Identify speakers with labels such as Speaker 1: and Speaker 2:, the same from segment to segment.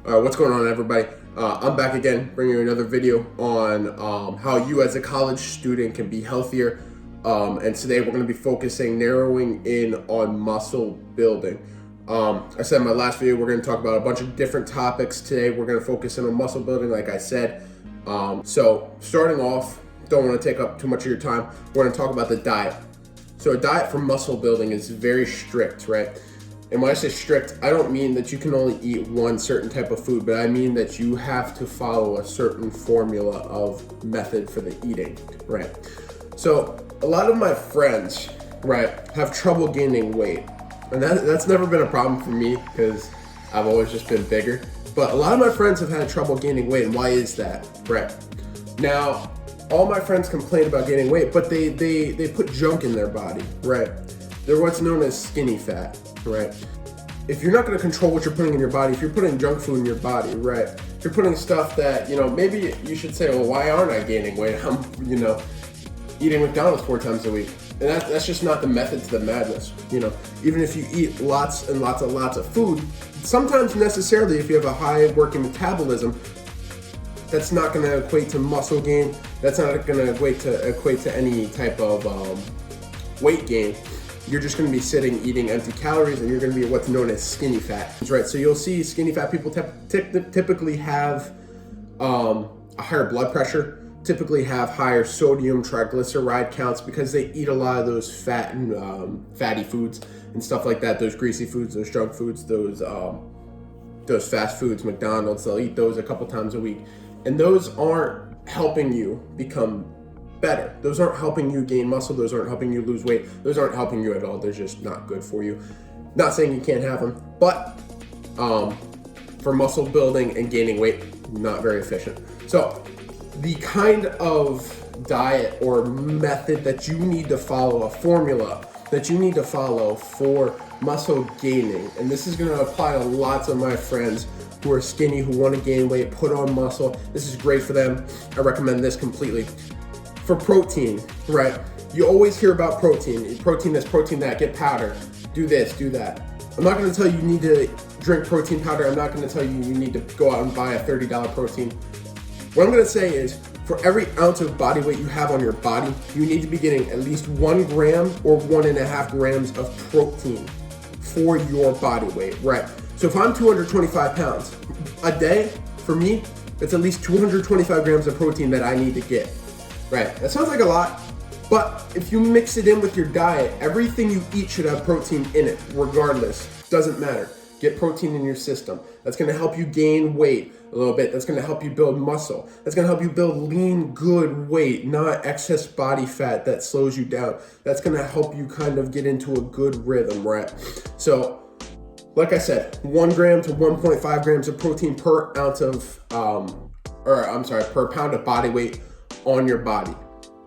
Speaker 1: What's going on, everybody? I'm back again, bringing you another video on how you as a college student can be healthier. And today we're going to be narrowing in on muscle building. I said in my last video, we're going to talk about a bunch of different topics. Today we're going to focus in on muscle building, like I said. So starting off, don't want to take up too much of your time. We're going to talk about the diet. So a diet for muscle building is very strict, right? And when I say strict, I don't mean that you can only eat one certain type of food, but I mean that you have to follow a certain formula of method for the eating, right? So a lot of my friends, right, have trouble gaining weight. And that's never been a problem for me because I've always just been bigger. But a lot of my friends have had trouble gaining weight, and why is that, right? Now, all my friends complain about gaining weight, but they put junk in their body, right? They're what's known as skinny fat, right? If you're not going to control what you're putting in your body, if you're putting junk food in your body, right? If you're putting stuff that, maybe you should say, well, why aren't I gaining weight? I'm, eating McDonald's 4 times a week. And that's just not the method to the madness. Even if you eat lots and lots and lots of food, sometimes necessarily if you have a high working metabolism, that's not going to equate to muscle gain. That's not going to equate to any type of weight gain. You're just going to be sitting eating empty calories, and you're going to be what's known as skinny fat, right? So you'll see skinny fat people typically have a higher blood pressure, typically have higher sodium triglyceride counts because they eat a lot of those fat and fatty foods and stuff like that. Those greasy foods, those junk foods, those fast foods, McDonald's. They'll eat those a couple times a week, and those aren't helping you become better. Those aren't helping you gain muscle. Those aren't helping you lose weight. Those aren't helping you at all. They're just not good for you. Not saying you can't have them, but for muscle building and gaining weight, not very efficient. So the kind of diet or method that you need to follow, a formula that you need to follow for muscle gaining, and this is going to apply to lots of my friends who are skinny, who want to gain weight, put on muscle. This is great for them. I recommend this completely. For protein, right? You always hear about protein. Protein this, protein that, get powder, do this, do that. I'm not going to tell you need to drink protein powder. I'm not going to tell you need to go out and buy a $30 protein. What I'm going to say is, for every ounce of body weight you have on your body, you need to be getting at least 1 gram or 1.5 grams of protein for your body weight, right? So if I'm 225 pounds, a day, for me, it's at least 225 grams of protein that I need to get. Right, that sounds like a lot, but if you mix it in with your diet, everything you eat should have protein in it, regardless. Doesn't matter. Get protein in your system. That's going to help you gain weight a little bit. That's going to help you build muscle. That's going to help you build lean, good weight, not excess body fat that slows you down. That's going to help you kind of get into a good rhythm, right? So, like I said, 1 gram to 1.5 grams of protein per ounce of, per pound of body weight on your body.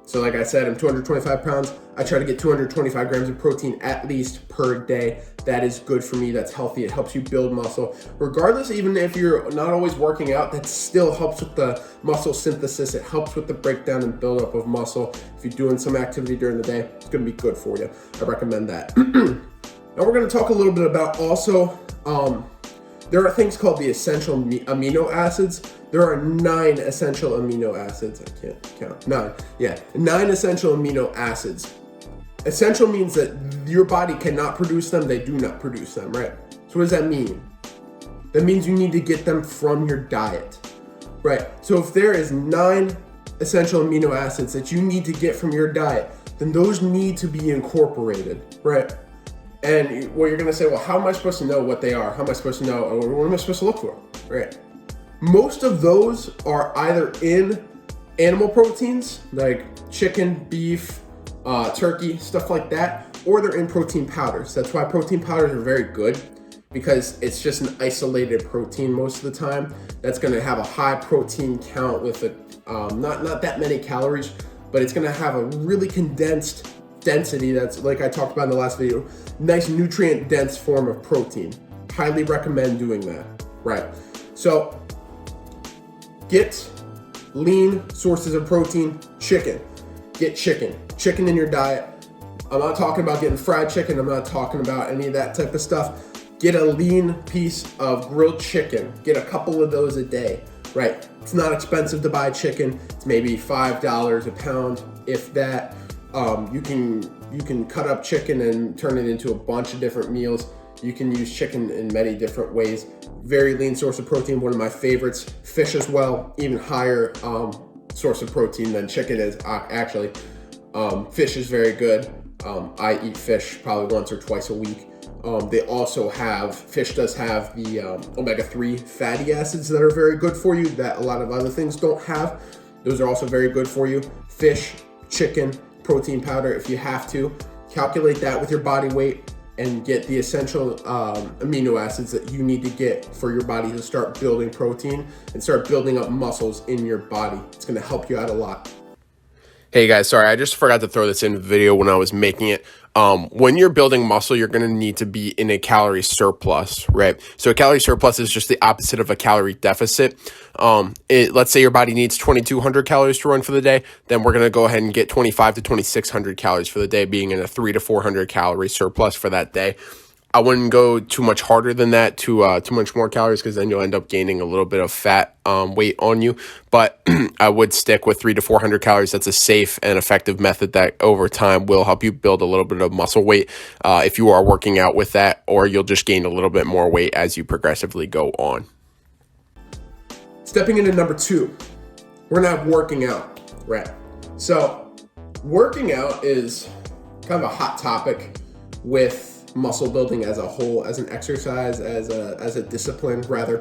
Speaker 1: So like I said, I'm 225 pounds. I try to get 225 grams of protein at least per day. That is good for me. That's healthy. It helps you build muscle. Regardless, even if you're not always working out, that still helps with the muscle synthesis. It helps with the breakdown and buildup of muscle. If you're doing some activity during the day, it's going to be good for you. I recommend that. Now we're going to talk a little bit about also, there are things called the essential amino acids. There are 9 essential amino acids. I can't count. 9. Yeah, 9 essential amino acids. Essential means that your body cannot produce them. They do not produce them, right? So what does that mean? That means you need to get them from your diet, right? So if there is 9 essential amino acids that you need to get from your diet, then those need to be incorporated, right? And well, you're gonna say, well, how am I supposed to know what they are? How am I supposed to know, or what am I supposed to look for, right? Most of those are either in animal proteins, like chicken, beef, turkey, stuff like that, or they're in protein powders. That's why protein powders are very good, because it's just an isolated protein most of the time. That's gonna have a high protein count with not that many calories, but it's gonna have a really condensed density. That's, like I talked about in the last video, nice nutrient dense form of protein. Highly recommend doing that, right? So get lean sources of protein. Chicken. Get chicken in your diet. I'm not talking about getting fried chicken. I'm not talking about any of that type of stuff. Get a lean piece of grilled chicken. Get a couple of those a day, right? It's not expensive to buy chicken. It's maybe $5 a pound, if that. You can cut up chicken and turn it into a bunch of different meals. You can use chicken in many different ways. Very lean source of protein, one of my favorites. Fish as well, even higher source of protein than chicken is actually. Fish is very good. I eat fish probably once or twice a week. They also have, fish does have the omega-3 fatty acids that are very good for you that a lot of other things don't have. Those are also very good for you. Fish, chicken, protein powder, if you have to. Calculate that with your body weight and get the essential amino acids that you need to get for your body to start building protein and start building up muscles in your body. It's gonna help you out a lot. Hey guys, sorry, I just forgot to throw this in the video when I was making it. When you're building muscle, you're going to need to be in a calorie surplus, right? So a calorie surplus is just the opposite of a calorie deficit. Let's say your body needs 2,200 calories to run for the day, then we're going to go ahead and get 2,500 to 2,600 calories for the day, being in a 300 to 400 calorie surplus for that day. I wouldn't go too much harder than that, too much more calories, because then you'll end up gaining a little bit of fat weight on you. But I would stick with 300 to 400 calories. That's a safe and effective method that over time will help you build a little bit of muscle weight if you are working out with that, or you'll just gain a little bit more weight as you progressively go on. Stepping into number 2, we're not working out, right? So working out is kind of a hot topic with muscle building as a whole, as an exercise, as a discipline rather.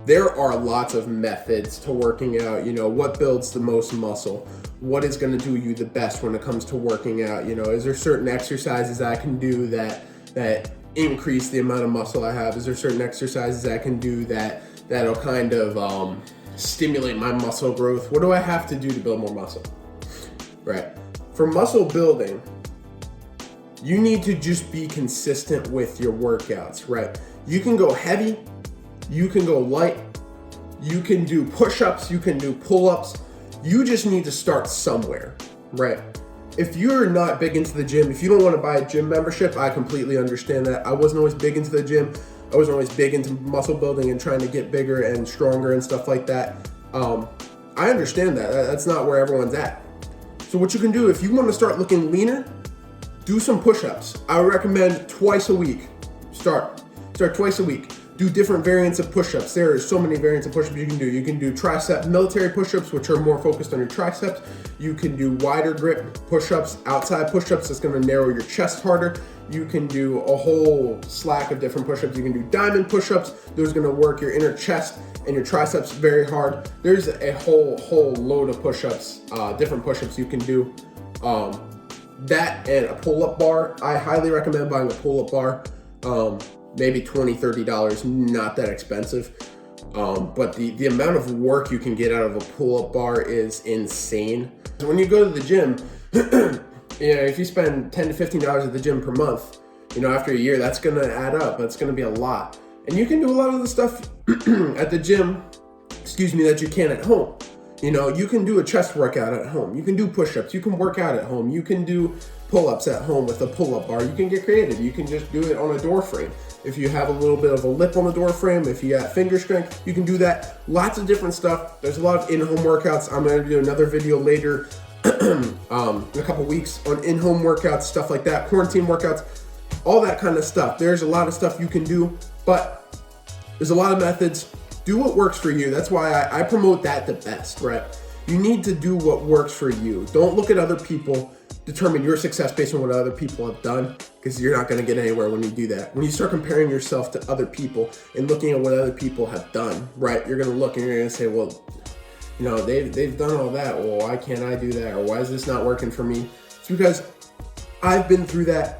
Speaker 1: There are lots of methods to working out. You know, what builds the most muscle? What is going to do you the best when it comes to working out? You know, is there certain exercises I can do that increase the amount of muscle I have? Is there certain exercises I can do that'll kind of stimulate my muscle growth? What do I have to do to build more muscle? Right. For muscle building, you need to just be consistent with your workouts, right? You can go heavy, you can go light, you can do push-ups, you can do pull-ups. You just need to start somewhere, right? If you're not big into the gym, if you don't want to buy a gym membership, I completely understand that. I wasn't always big into the gym. I wasn't always big into muscle building and trying to get bigger and stronger and stuff like that. I understand that. That's not where everyone's at. So what you can do, if you want to start looking leaner, do some push-ups. I would recommend twice a week. Start twice a week. Do different variants of push-ups. There are so many variants of push-ups you can do. You can do tricep military push-ups, which are more focused on your triceps. You can do wider grip push-ups, outside push-ups. That's going to narrow your chest harder. You can do a whole slack of different push-ups. You can do diamond push-ups. Those are going to work your inner chest and your triceps very hard. There's a whole load of push-ups, different push-ups you can do. That and a pull-up bar. I highly recommend buying a pull-up bar. Maybe $20, $30, not that expensive. But the amount of work you can get out of a pull-up bar is insane. When you go to the gym, you know, if you spend $10 to $15 at the gym per month, you know, after a year, that's gonna add up. That's gonna be a lot. And you can do a lot of the stuff at the gym, that you can at home. You know, you can do a chest workout at home. You can do push-ups. You can work out at home. You can do pull-ups at home with a pull-up bar. You can get creative. You can just do it on a door frame. If you have a little bit of a lip on the door frame, if you got finger strength, you can do that. Lots of different stuff. There's a lot of in-home workouts. I'm going to do another video later in a couple weeks on in-home workouts, stuff like that, quarantine workouts, all that kind of stuff. There's a lot of stuff you can do, but there's a lot of methods. Do what works for you. That's why I promote that the best, right? You need to do what works for you. Don't look at other people. Determine your success based on what other people have done, because you're not going to get anywhere when you do that. When you start comparing yourself to other people and looking at what other people have done, right? You're going to look and you're going to say, well, you know, they've done all that. Well, why can't I do that? Or why is this not working for me? It's because I've been through that.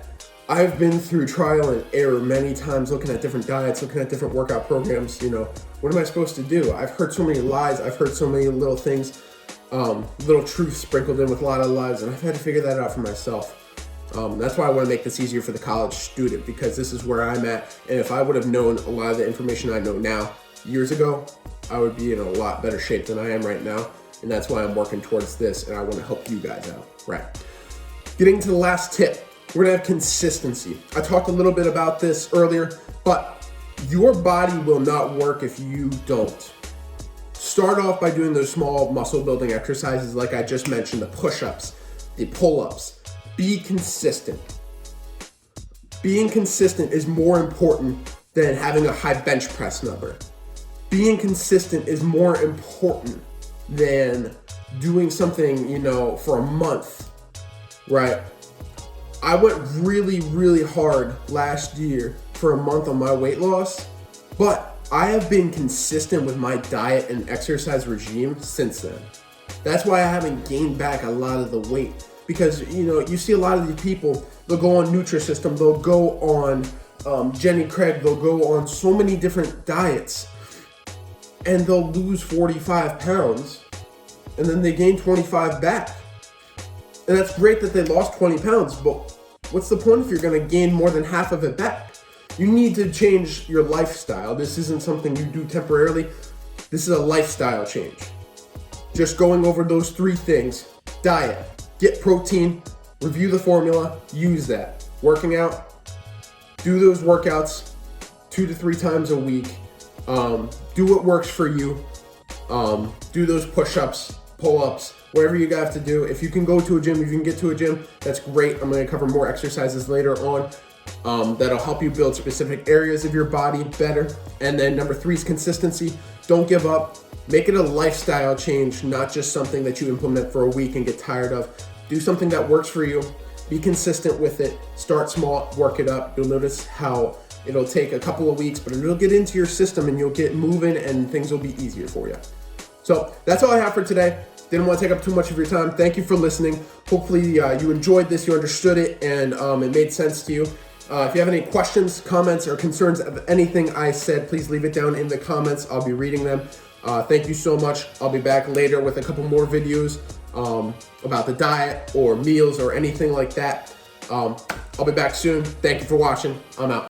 Speaker 1: I've been through trial and error many times, looking at different diets, looking at different workout programs. You know, what am I supposed to do? I've heard so many lies. I've heard so many little things, little truths sprinkled in with a lot of lies, and I've had to figure that out for myself. That's why I want to make this easier for the college student, because this is where I'm at. And if I would have known a lot of the information I know now years ago, I would be in a lot better shape than I am right now. And that's why I'm working towards this, and I want to help you guys out, right? Getting to the last tip. We're gonna have consistency. I talked a little bit about this earlier, but your body will not work if you don't. Start off by doing those small muscle building exercises like I just mentioned, the push-ups, the pull-ups. Be consistent. Being consistent is more important than having a high bench press number. Being consistent is more important than doing something, for a month, right? I went really, really hard last year for a month on my weight loss, but I have been consistent with my diet and exercise regime since then. That's why I haven't gained back a lot of the weight, because you see a lot of these people, they'll go on Nutrisystem, they'll go on Jenny Craig, they'll go on so many different diets, and they'll lose 45 pounds, and then they gain 25 back. And that's great that they lost 20 pounds, but what's the point if you're gonna gain more than half of it back? You need to change your lifestyle. This isn't something you do temporarily. This is a lifestyle change. Just going over those 3 things: diet, get protein, review the formula, use that. Working out, do those workouts 2 to 3 times a week. Do what works for you. Do those push-ups, pull-ups, whatever you have to do. If you can go to a gym, if you can get to a gym, that's great. I'm going to cover more exercises later on that'll help you build specific areas of your body better. And then number 3 is consistency. Don't give up. Make it a lifestyle change, not just something that you implement for a week and get tired of. Do something that works for you. Be consistent with it. Start small, work it up. You'll notice how it'll take a couple of weeks, but it'll get into your system and you'll get moving and things will be easier for you. So that's all I have for today. Didn't want to take up too much of your time. Thank you for listening. Hopefully you enjoyed this, you understood it, and it made sense to you. If you have any questions, comments, or concerns of anything I said, please leave it down in the comments. I'll be reading them. Thank you so much. I'll be back later with a couple more videos about the diet or meals or anything like that. I'll be back soon. Thank you for watching. I'm out.